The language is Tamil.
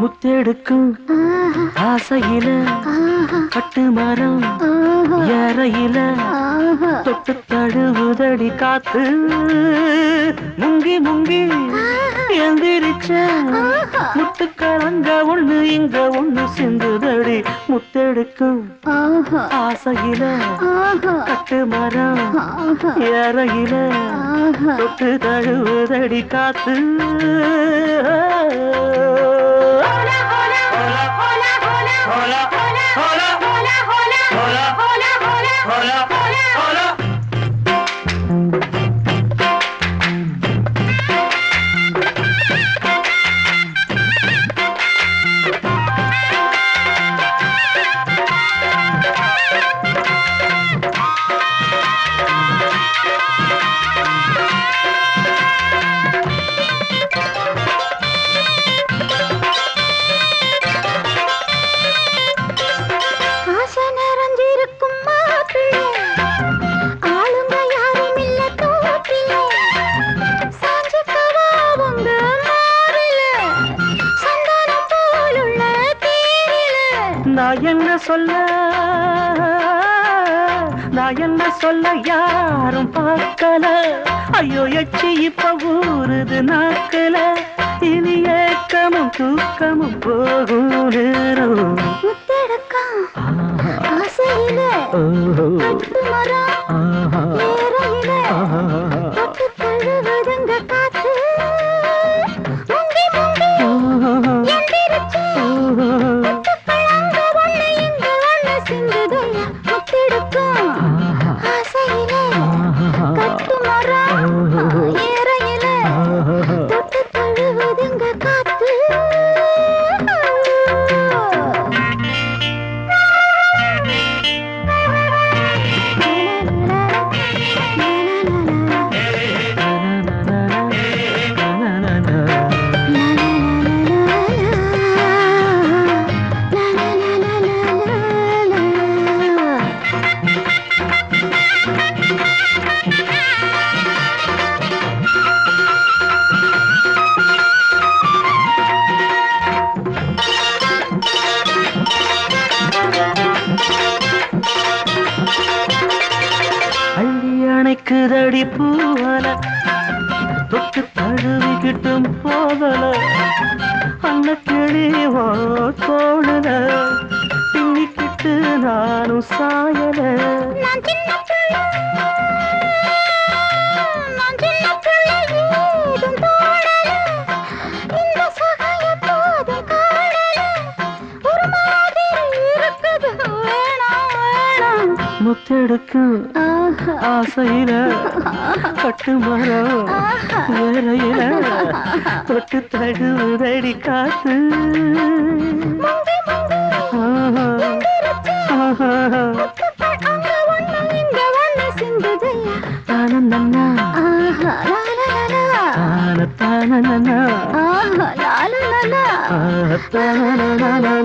முத்தெடுக்கும் ஆசையில பட்டு மரம் ஏறையில தொட்டு தழுவுதடி காத்து முங்கி முங்கி எந்திரிச்ச முட்டுக்கலங்க ஒண்ணு இங்க ஒண்ணு சிந்துதடி முத்தெடுக்கும் ஆசையில பட்டு மரம் ஏறையில தொட்டு தழுவுதடி காத்து நான் என்ன சொல்ல யாரும் பார்க்கல ஐயோ எச்சி இப்ப ஊறுது நாக்கல இனி ஏக்கமும் தூக்கமும் போகும் நேரம் முத்தெடுக்கும் ஆசையில பட்டு மரம் ஏறையில தொட்டு தழுவுதுங்க காத்து முங்கி முங்கி எந்திரிச்சு அணைக்குதடி பூவல தொட்டு தழுவிக்கிட்டும் போதல அன்ன கிளிவோ தோழுல பின்னிக்கிட்டு நானும் சாயல முத்தெடுக்கும் ஆசையில கட்டு மரம் வேறையில தொட்டு தழுவுதடி காத்து தானந்தன்னா தானந்தன்னா தானந்தன்னா